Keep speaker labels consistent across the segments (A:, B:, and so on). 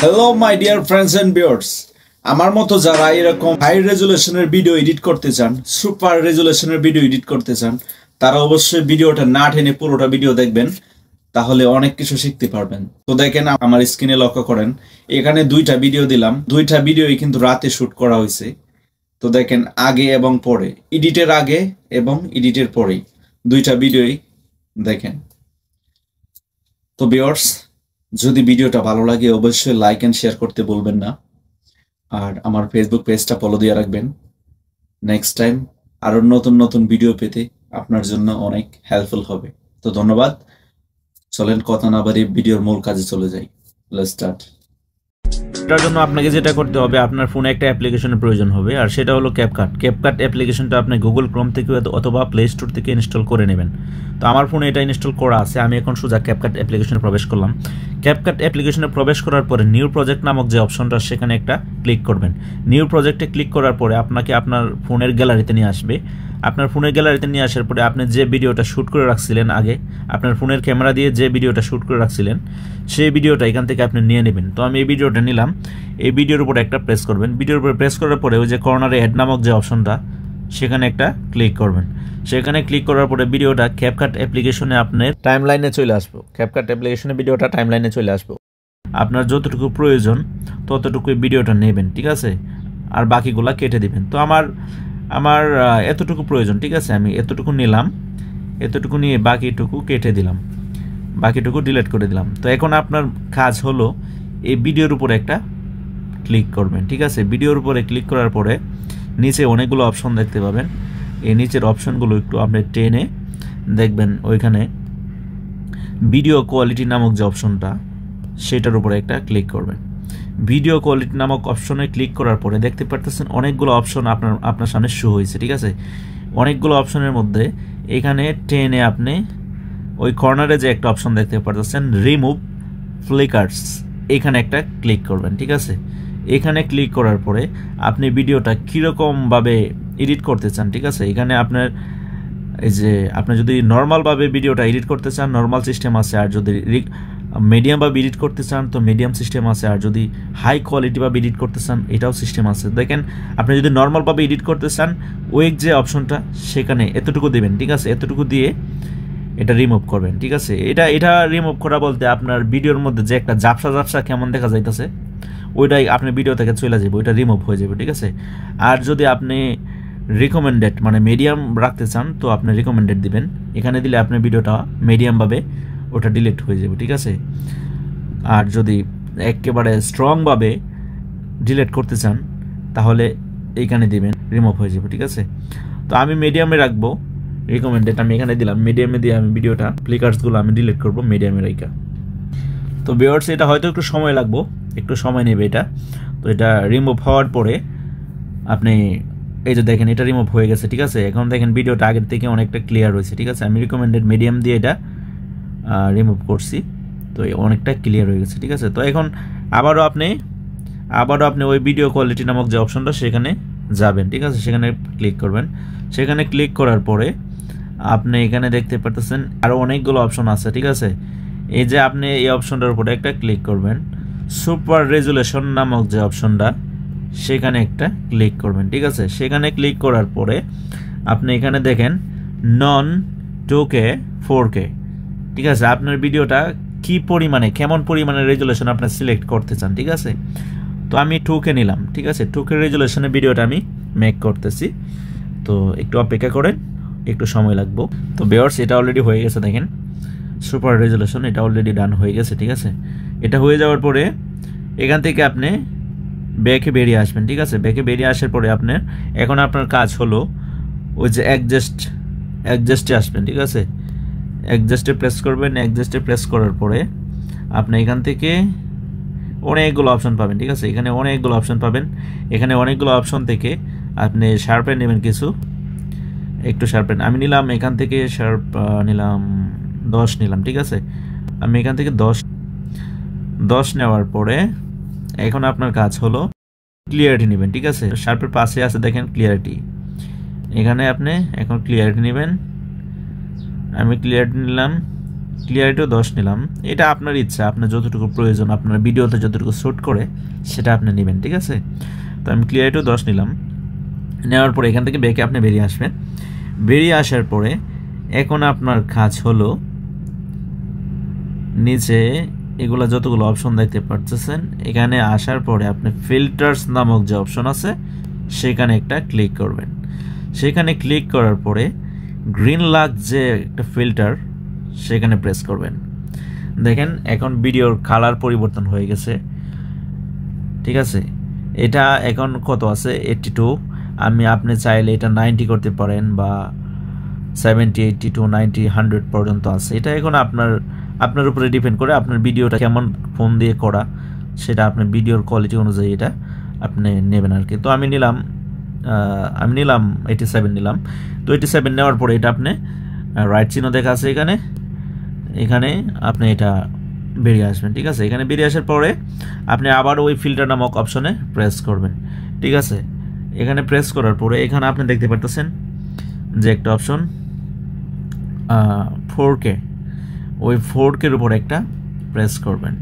A: Hello my dear friends and viewers, আমার মতো যারা এরকম হাই রেজুলেশনের ভিডিও এডিট করতে চান, সুপার রেজুলেশনের ভিডিও এডিট করতে চান, তারা অবশ্যই ভিডিওটা না টেনে পুরোটা ভিডিও দেখবেন, তাহলে অনেক কিছু শিখতে পারবেন। তো দেখেন, আমার স্ক্রিনে লক্ষ্য করেন, এখানে দুইটা ভিডিও দিলাম, দুইটা ভিডিওই কিন্তু রাতে শুট করা হয়েছে। তো দেখেন, আগে এবং পরে, এডিটের আগে এবং এডিটের পরেই দুইটা ভিডিওই দেখেন। তো ভিউয়ার্স, যদি ভিডিওটা ভালো লাগে অবশ্যই লাইক এন্ড শেয়ার করতে বলবেন না, আর আমার ফেসবুক পেজটা ফলো দিয়ে রাখবেন। নেক্সট টাইম আরো নতুন নতুন ভিডিও পেতে আপনার জন্য অনেক হেল্পফুল হবে। তো ধন্যবাদ। চলেন কথা না বাড়িয়ে ভিডিওর মূল কাজে চলে যাই। Let's start.
B: এটার জন্য আপনাকে যেটা করতে হবে, আপনার ফোনে একটা অ্যাপ্লিকেশনের প্রয়োজন হবে, আর সেটা হলো ক্যাপকাট। ক্যাপকাট অ্যাপ্লিকেশনটা আপনি গুগল ক্রোম থেকে অথবা প্লে স্টোর থেকে ইনস্টল করে নেবেন। তো আমার ফোনে এটা ইনস্টল করা আছে, আমি এখন সোজা ক্যাপকাট অ্যাপ্লিকেশনে প্রবেশ করলাম। ক্যাপকাট অ্যাপ্লিকেশনে প্রবেশ করার পরে নিউ প্রজেক্ট নামক যে অপশনটা, সেখানে একটা ক্লিক করবেন। নিউ প্রজেক্টে ক্লিক করার পরে আপনাকে আপনার ফোনের গ্যালারিতে নিয়ে আসবে। আপনার ফোনের গ্যালারিতে নিয়ে আসার পরে আপনি যে ভিডিওটা শ্যুট করে রাখছিলেন আগে, আপনার ফোনের ক্যামেরা দিয়ে যে ভিডিওটা শ্যুট করে রাখছিলেন, সেই ভিডিওটা এখান থেকে আপনি নিয়ে নেবেন। তো আমি এই ভিডিওটা নিলাম। এই ভিডিওর উপরে একটা প্রেস করবেন। ভিডিওর উপরে প্রেস করার পরে ওই যে কর্নারে অ্যাড নামক যে অপশনটা, সেখানে একটা ক্লিক করবেন। সেখানে ক্লিক করার পরে ভিডিওটা ক্যাপকাট অ্যাপ্লিকেশনে আপনার টাইমলাইনে চলে আসবো। ক্যাপকাট অ্যাপ্লিকেশনে ভিডিওটা টাইমলাইনে চলে আসবো। আপনার যতটুকু প্রয়োজন ততটুকুই ভিডিওটা নেবেন, ঠিক আছে, আর বাকিগুলা কেটে দিবেন। তো আমার এতটুকু প্রয়োজন, ঠিক আছে, আমি এতটুকু নিলাম। এতটুকু নিয়ে বাকিটুকু কেটে দিলাম, বাকিটুকু ডিলিট করে দিলাম। তো এখন আপনার কাজ হলো এই ভিডিওর উপরে একটা ক্লিক করবেন, ঠিক আছে। ভিডিওর উপরে ক্লিক করার পরে নিচে অনেকগুলো অপশন দেখতে পাবেন। এই নিচের অপশনগুলো একটু আপনি টেনে দেখবেন, ওইখানে ভিডিও কোয়ালিটি নামক যে অপশনটা, সেটার উপরে একটা ক্লিক করবেন। ভিডিও কোয়ালিটি নামক অপশনে ক্লিক করার পরে দেখতে পারতেছেন অনেকগুলো অপশন আপনার সামনে শো হয়েছে, ঠিক আছে। অনেকগুলো অপশনের মধ্যে এখানে টেনে আপনি ওই কর্নারে যে একটা অপশন দেখতে পারতেছেন, রিমুভ ফ্লিকার্স, এখানে একটা ক্লিক করবেন, ঠিক আছে। এখানে ক্লিক করার পরে আপনি ভিডিওটা কীরকমভাবে এডিট করতে চান, ঠিক আছে, এখানে আপনার এই যে আপনি যদি নর্মালভাবে ভিডিওটা এডিট করতে চান, নর্মাল সিস্টেম আছে, আর যদি মিডিয়ামভাবে এডিট করতে চান তো মিডিয়াম সিস্টেম আছে, আর যদি হাই কোয়ালিটিভাবে এডিট করতে চান এটাও সিস্টেম আছে। দেখেন, আপনি যদি নর্মালভাবে এডিট করতে চান, ওয়েক যে অপশনটা, সেখানে এতটুকু দেবেন, ঠিক আছে। এতটুকু দিয়ে এটা রিমুভ করবেন, ঠিক আছে। এটা রিমুভ করা বলতে আপনার ভিডিওর মধ্যে যে একটা ঝাপসা কেমন দেখা যাইতেছে, ওইটাই আপনার ভিডিও থেকে চলে যাবে, ওইটা রিমুভ হয়ে যাবে, ঠিক আছে। আর যদি আপনি রিকমেন্ডেড মানে মিডিয়াম রাখতে চান, তো আপনি রিকমেন্ডেড দিবেন। এখানে দিলে আপনার ভিডিওটা মিডিয়ামভাবে ওটা ডিলিট হয়ে যাবে, ঠিক আছে। আর যদি একেবারে স্ট্রংভাবে ডিলিট করতে চান, তাহলে এইখানে দিবেন, রিমুভ হয়ে যাবে, ঠিক আছে। তো আমি মিডিয়ামে রাখবো, রিকমেন্ডেড আমি এখানে দিলাম। মিডিয়ামে দিয়ে আমি ভিডিওটা ফ্লিকার্সগুলো আমি ডিলিট করবো মিডিয়ামে রাখা। তো ভিউয়ার্স, এটা হয়তো একটু সময় লাগবো, একটু সময় নেবে এটা। তো এটা রিমুভ হওয়ার পরে আপনি এই যে দেখেন, এটা রিমুভ হয়ে গেছে, ঠিক আছে। এখন দেখেন ভিডিওটা আগের থেকে অনেকটা ক্লিয়ার হয়েছে, ঠিক আছে। আমি রিকমেন্ডেড মিডিয়াম দিয়ে এটা রিমুভ করছি, তো অনেকটা ক্লিয়ার হয়ে গেছে, ঠিক আছে। তো এখন আবারও আপনি ওই ভিডিও কোয়ালিটি নামক যে অপশনটা, সেখানে যাবেন, ঠিক আছে। সেখানে ক্লিক করবেন। সেখানে ক্লিক করার পরে আপনি এখানে দেখতে পারতেছেন আরও অনেকগুলো অপশন আছে, ঠিক আছে। এই যে আপনি এই অপশনটার উপরে একটা ক্লিক করবেন, সুপার রেজুলেশন নামক যে অপশনটা, সেখানে একটা ক্লিক করবেন, ঠিক আছে। সেখানে ক্লিক করার পরে আপনি এখানে দেখেন নন 2K 4K, ঠিক আছে। আপনার ভিডিওটা কি পরিমাণে, কেমন পরিমাণে রেজুলেশন আপনি সিলেক্ট করতে চান, ঠিক আছে। তো আমি 2K নিলাম, ঠিক আছে। 2K রেজুলেশনের ভিডিওটা আমি মেক করতেছি, তো একটু অপেক্ষা করেন, একটু সময় লাগবে। তো ভিউয়ার্স, এটা অলরেডি হয়ে গেছে, দেখেন সুপার রেজুলেশন, এটা অলরেডি ডান হয়ে গেছে, ঠিক আছে। এটা হয়ে যাওয়ার পরে এখান থেকে আপনি ব্যাকে বেরিয়ে আসবেন, ঠিক আছে। ব্যাকে বেরিয়ে আসার পরে এখন আপনার কাজ হলো ওই যে অ্যাডজাস্টে আসবেন, ঠিক আছে। অ্যাডজাস্টে প্রেস করবেন। অ্যাডজাস্টে প্রেস করার পরে আপনি এখান থেকে অনেকগুলো অপশন পাবেন, ঠিক আছে। এখানে অনেকগুলো অপশন পাবেন। এখানে অনেকগুলো অপশন থেকে আপনি শার্পেন নেবেন, কিছু একটু শার্পেন আমি নিলাম। এখান থেকে শার্প নিলাম 10 নিলাম, ঠিক আছে। আমি এখান থেকে 10 নেওয়ার পরে এখন আপনার কাজ হলো ক্লিয়ারিটি নেবেন, ঠিক আছে। শার্পের পাশে আছে দেখেন ক্লিয়ারিটি, এখানে আপনি এখন ক্লিয়ারিটি নেবেন। আমি ক্লিয়ারিটি নিলাম ক্লিয়ারিটিও 10 নিলাম। এটা আপনার ইচ্ছা, আপনার যতটুকু প্রয়োজন, আপনার ভিডিওতে যতটুকু শ্যুট করে সেটা আপনি নেবেন, ঠিক আছে। তো আমি ক্লিয়ারিটিও 10 নিলাম। নেওয়ার পরে এখান থেকে ব্যাকে আপনি বেরিয়ে আসবেন। বেরিয়ে আসার পরে এখন আপনার কাজ হলো নিচে এগুলা যতগুলো অপশন দেখতে পাচ্ছেন, এখানে আসার পরে আপনি ফিল্টার্স নামক যে অপশন আছে সেখানে একটা ক্লিক করবেন। সেখানে ক্লিক করার পরে গ্রিন লাগ যে একটা ফিল্টার সেখানে প্রেস করবেন। দেখেন এখন ভিডিওর কালার পরিবর্তন হয়ে গেছে, ঠিক আছে। এটা এখন কত আছে 82, আপনি চাইলে এটা 90 করতে পারেন বা 70, 82, 90, 100 পর্যন্ত আছে। এটা এখন আপনার উপরে ডিপেন্ড করে আপনার ভিডিওটা কেমন ফোন দিয়ে করা, সেটা আপনার ভিডিওর কোয়ালিটি অনুযায়ী এটা আপনি নেবেন আর কি। তো আমি নিলাম 87 নিলাম। তো 87 নেওয়ার পরে এটা আপনি রাইট চিহ্ন দেখা আছে এখানে আপনি এটা বেরিয়ে আসবেন, ঠিক আছে। এখানে বেরিয়ে আসার পরে আপনি আবার ওই ফিল্টার নামক অপশনে প্রেস করবেন, ঠিক আছে। এখানে প্রেস করার পরে এখানে আপনি দেখতে পাচ্ছেন যে একটা অপশন 4K, ওই 4K-র উপর একটা প্রেস করবেন।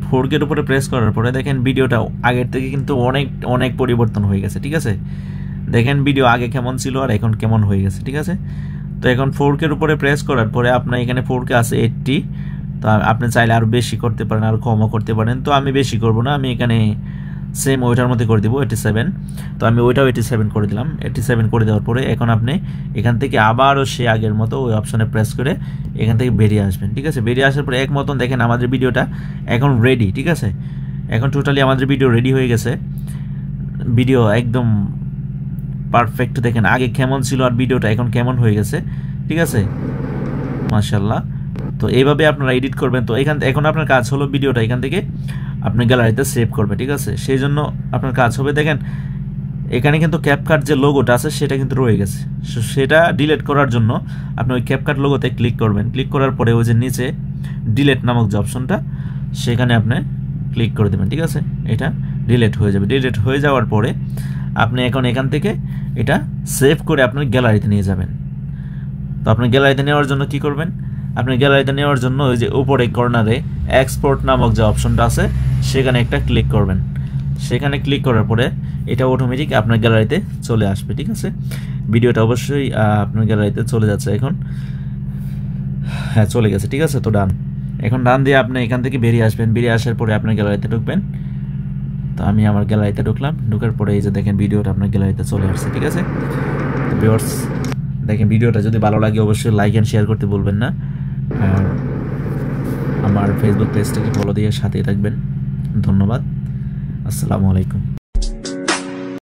B: 4K-র উপরে প্রেস করার পরে দেখেন ভিডিওটা আগের থেকে কিন্তু অনেক পরিবর্তন হয়ে গেছে, ঠিক আছে। দেখেন ভিডিও আগে কেমন ছিল আর এখন কেমন হয়ে গেছে, ঠিক আছে। তো এখন 4K-র উপরে প্রেস করার পরে আপনার এখানে 4K আছে 80, তো আপনি চাইলে আরও বেশি করতে পারেন, আরও কমও করতে পারেন। তো আমি বেশি করব না, আমি এখানে সেম ওইটার মধ্যে করে দিব 87। তো আমি ওইটাও 87 করে দিলাম। 87 করে দেওয়ার পরে এখন আপনি এখান থেকে আবারও সে আগের মতো ওই অপশনে প্রেস করে এখান থেকে বেরিয়ে আসবেন, ঠিক আছে। বেরিয়ে আসার পরে এক মতন দেখেন আমাদের ভিডিওটা এখন রেডি, ঠিক আছে। এখন টোটালি আমাদের ভিডিও রেডি হয়ে গেছে। ভিডিও একদম পারফেক্ট, দেখেন আগে কেমন ছিল আর ভিডিওটা এখন কেমন হয়ে গেছে, ঠিক আছে, মাশাআল্লাহ। তো এইভাবে আপনারা এডিট করবেন। তো এখন আপনার কাজ হলো ভিডিওটা এখান থেকে আপনি গ্যালারিতে সেভ করবেন, ঠিক আছে। সেই জন্য আপনার কাজ হবে, দেখেন এখানে কিন্তু ক্যাপকাট যে লোগোটা আছে সেটা কিন্তু রয়ে গেছে। সেটা ডিলিট করার জন্য আপনি ওই ক্যাপকাট লোগোতে ক্লিক করবেন। ক্লিক করার পরে ওই যে নিচে ডিলিট নামক যে অপশনটা সেখানে আপনি ক্লিক করে দেবেন, ঠিক আছে। এটা ডিলিট হয়ে যাবে। ডিলিট হয়ে যাওয়ার পরে আপনি এখন এখান থেকে এটা সেভ করে আপনার গ্যালারিতে নিয়ে যাবেন। তো আপনি গ্যালারিতে নেওয়ার জন্য কি করবেন, আপনি গ্যালারিতে নেওয়ার জন্য ওই যে উপরে কর্নারে এক্সপোর্ট নামক যে অপশনটা আছে সেখানে একটা ক্লিক করবেন। সেখানে ক্লিক করার পরে এটা অটোমেটিক আপনার গ্যালারিতে চলে আসবে, ঠিক আছে। ভিডিওটা অবশ্যই আপনার গ্যালারিতে চলে যাচ্ছে এখন, হ্যাঁ চলে গেছে, ঠিক আছে। তো ডান। এখন ডান দিয়ে আপনি এখান থেকে বেরিয়ে আসবেন। বেরিয়ে আসার পরে আপনার গ্যালারিতে ঢুকবেন। তো আমি আমার গ্যালারিতে ঢুকলাম। ঢুকার পরে এই যে দেখেন ভিডিওটা আপনার গ্যালারিতে চলে আসছে, ঠিক আছে। তো ভিউয়ার্স দেখেন ভিডিওটা যদি ভালো লাগে অবশ্যই লাইক অ্যান্ড শেয়ার করতে বলবেন না। আর আমার ফেসবুক পেজটাকে ফলো দিয়ে সাথেই থাকবেন। ধন্যবাদ। আসসালামু আলাইকুম।